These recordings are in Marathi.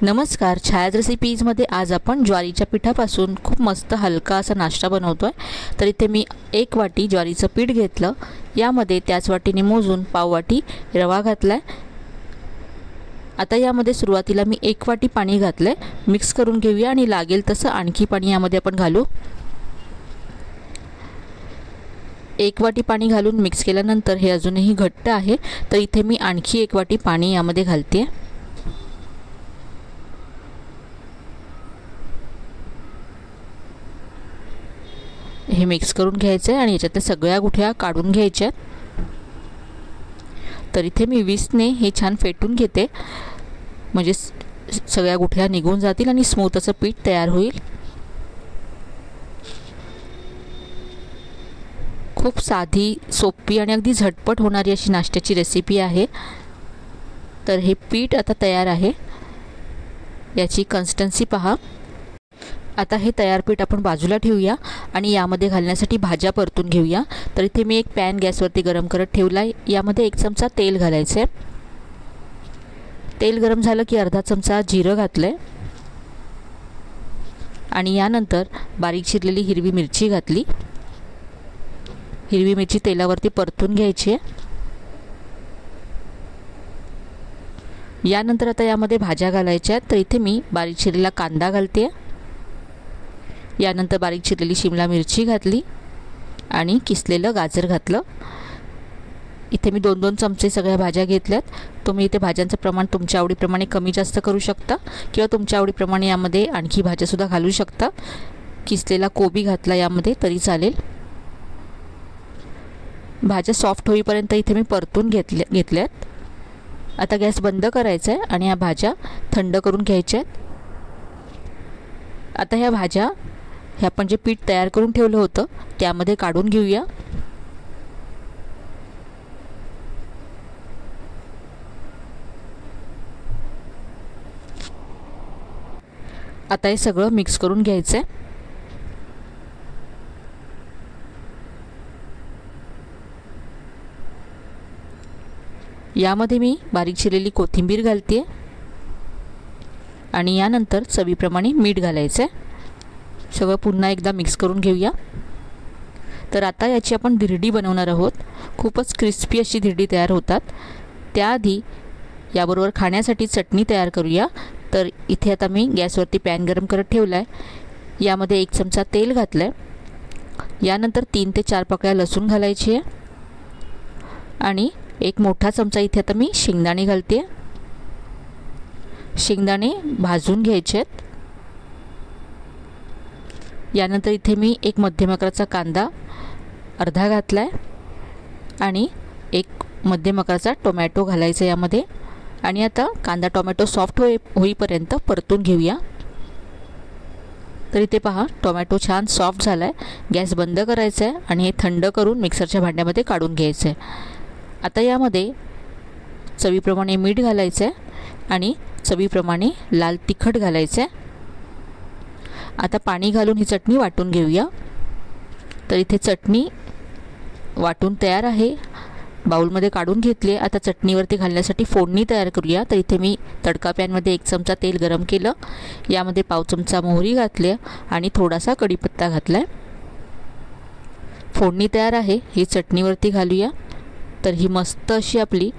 नमस्कार, छायाज रेसिपीजमध्ये आज आपण ज्वारीच्या पिठापासून खूप मस्त हलका असा नाश्ता बनवतो आहे। तर इथे मी 1 वाटी ज्वारीचं पीठ घेतलं, यामध्ये त्याच वाटीने मोजून पाव वाटी रवा घातला आहे। आता यामध्ये सुरुवातीला मी 1 वाटी पाणी घातलं आहे, मिक्स करून घेऊया आणि लागेल तसं आणखी पाणी यामध्ये आपण घालू। 1 वाटी पाणी घालून मिक्स केल्यानंतर हे अजूनही घट्ट आहे, तर इथे मी आणखी 1 वाटी पाणी यामध्ये घालते। हे मिक्स करून घ्यायचं आहे आणि याच्यातल्या सगळ्या गुठळ्या काढून घ्यायच्या। तर इथे मी विस्कने हे छान फेटून घेते, म्हणजे सगळ्या गुठळ्या निघून जातील आणि स्मूथ असं पीठ तयार होईल। खूप साधी, सोपी आणि अगदी झटपट होणारी अशी नाश्त्याची रेसिपी आहे। तर हे पीठ आता तयार आहे, याची कन्सिस्टन्सी पहा। आता हे तयार पीठ आपण बाजूला ठेवूया आणि यामध्ये घालण्यासाठी भाज्या परतून घेऊया। तर इथे मी एक पॅन गॅसवरती गरम करत ठेवला आहे, यामध्ये 1 चमचा तेल घालायचं आहे। तेल गरम झालं की अर्धा चमचा जिरं घातलं आहे आणि यानंतर बारीक चिरलेली हिरवी मिरची घातली। हिरवी मिरची तेलावरती परतून घ्यायची आहे। यानंतर आता यामध्ये भाज्या घालायच्या आहेत, तर इथे मी बारीक चिरलेला कांदा घालते, यानंतर बारीक चिरलेली शिमला मिरची घातली आणि किसलेलं गाजर घातलं। इथे मी 2-2 चमचे सगळ्या भाज्या घेतल्यात। तुम्ही इथे भाज्यांचं प्रमाण तुमच्या आवडीप्रमाणे कमी जास्त करू शकता किंवा तुमच्या आवडीप्रमाणे यामध्ये आणखी भाज्यासुद्धा घालू शकता। किसलेला कोबी घातला यामध्ये तरी चालेल। भाज्या सॉफ्ट होईपर्यंत इथे मी परतून घेतल्यात। आता गॅस बंद करायचा आहे आणि या भाज्या थंड करून घ्यायच्या आहेत। आता ह्या भाज्या हे आपण जे पीठ तयार करून ठेवलं होतं त्यामध्ये काढून घेऊया। आता हे सगळं मिक्स करून घ्यायचं आहे। यामध्ये मी बारीक चिरलेली कोथिंबीर घालते आणि यानंतर चवीप्रमाणे मीठ घालायचं आहे। सगळं पुन्हा एकदा मिक्स करून घेऊया। तर आता याची आपण धिरडी बनवणार आहोत। खूपच क्रिस्पी अशी धिरडी तयार होतात। त्याआधी याबरोबर खाण्यासाठी चटणी तयार करूया। तर इथे आता मी गॅसवरती पॅन गरम करत ठेवला आहे, यामध्ये 1 चमचा तेल घातलं आहे। यानंतर 3 ते 4 पाकळ्या लसूण घालायची आहे आणि 1 मोठा चमचा इथे आता मी शेंगदाणे घालते। शेंगदाणे भाजून घ्यायचे आहेत। यानंतर इथे मी 1 मध्यम आकाराचा कांदा अर्धा घातला आहे आणि 1 मध्यम आकाराचा टोमॅटो घालायचा यामध्ये आणि आता कांदा टोमॅटो सॉफ्ट होईपर्यंत परतून घेऊया। तर इथे पहा, टोमॅटो छान सॉफ्ट झाला आहे। गॅस बंद करायचा आहे आणि हे थंड करून मिक्सरच्या भांड्यामध्ये काढून घ्यायचं आहे। आता यामध्ये चवीप्रमाणे मीठ घालायचं आहे आणि चवीप्रमाणे लाल तिखट घालायचं आहे। आता पाणी घालून ही चटणी वाटून घेऊया। तर इथे चटणी वाटून तयार आहे, बाउलमध्ये काढून घेतली आहे। आता चटणीवरती घालण्यासाठी फोडणी तयार करूया। तर इथे मी तडका पॅनमध्ये 1 चमचा तेल गरम केलं, यामध्ये पाव चमचा मोहरी घातली आणि थोडासा कढीपत्ता घातला आहे। फोडणी तयार आहे, ही चटणीवरती घालूया। तर ही मस्त अशी आपली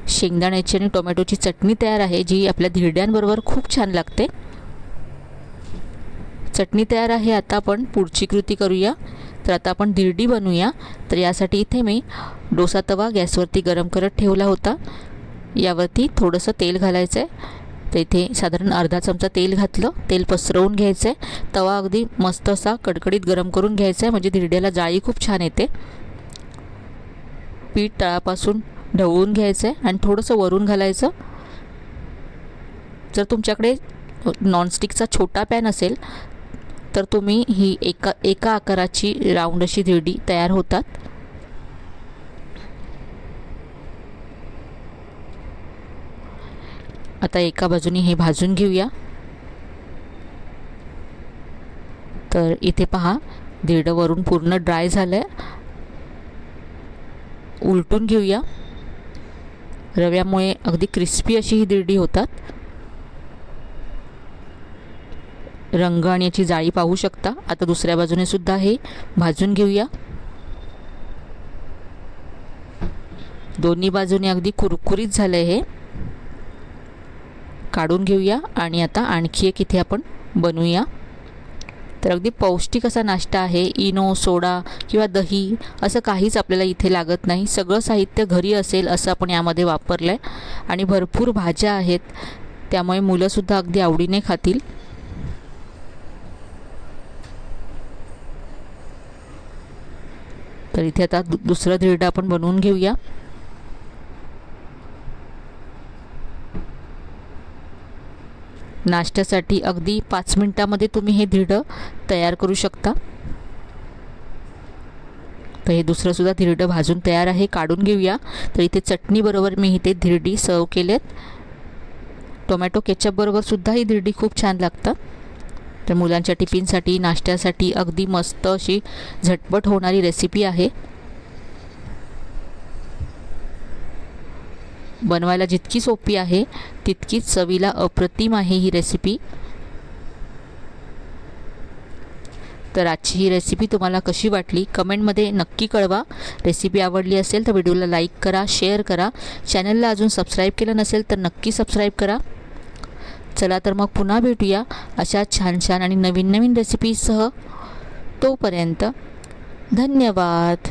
शेंगदाण्याची आणि टोमॅटोची चटणी तयार आहे, जी आपल्या धिरड्यांबरोबर खूप छान लागते। चटणी तयार आहे, आता आपण पुढची कृती करूया। तर आता आपण धिरडी बनवूया। तर यासाठी इथे मी डोसा तवा गॅसवरती गरम करत ठेवला होता, यावरती थोडंसं तेल घालायचं आहे। तर इथे साधारण अर्धा चमचा तेल घातलं। तेल पसरवून घ्यायचं आहे। तवा अगदी मस्त असा कडकडीत गरम करून घ्यायचा आहे, म्हणजे धिरड्याला जाळी खूप छान येते। पीठ तळापासून ढवळून घ्यायचं आहे आणि थोडंसं वरून घालायचं। जर तुमच्याकडे नॉनस्टिकचा छोटा पॅन असेल तर तुम्ही ही एका आकाराची राऊंड अशी धिरडी तयार होतात। आता एका बाजूने हे भाजून घेऊया। तर इथे पहा, धिरडं वरून पूर्ण ड्राय झालं आहे। उलटून घेऊया। रव्यामुळे अगदी क्रिस्पी अशी ही धिरडी होतात। रंग आणि याची जाळी पाहू शकता। आता दुसऱ्या बाजूने सुद्धा हे भाजून घेऊया। दोन्ही बाजूने अगदी कुरकुरीत झालंय हे। काढून घेऊया आणि आता आणखी एक इथे आपण बनवूया। तर अगदी पौष्टिक असा नाश्ता आहे। इनो, सोडा किंवा दही असं काहीच आपल्याला इथे लागत नाही। सगळं साहित्य घरी असेल असं आपण यामध्ये वापरलं आहे आणि भरपूर भाज्या आहेत, त्यामुळे मुलंसुद्धा अगदी आवडीने खातील। तर इथे आता दुसरं धिरडं आपण बनवून घेऊया। नाश्त्यासाठी अगदी 5 मिनिटांमध्ये तुम्ही हे धिरडं तयार करू शकता। तर हे दुसरं सुद्धा धिरडं भाजून तयार आहे, काढून घेऊया। तर इथे चटणी बरोबर मी इथे धिरडी सर्व केलेत। टोमॅटो केचप बरोबर सुद्धा ही धिरडी खूप छान लागतात। तर मुलांच्या टिफिनसाठी, नाश्त्यासाठी अगदी मस्त अशी झटपट होणारी रेसिपी आहे। बनवायला जितकी सोपी आहे तितकीच चवीला अप्रतिम आहे ही रेसिपी। तर आजची ही रेसिपी तुम्हाला कशी वाटली कमेंटमध्ये नक्की कळवा। रेसिपी आवडली असेल तर व्हिडिओला लाईक करा, शेअर करा। चॅनलला अजून सबस्क्राईब केलं नसेल तर नक्की सबस्क्राईब करा। चला तर मग पुन्हा भेटूया अशा छान छान आणि नवीन नवीन रेसिपीसह। तोपर्यंत धन्यवाद।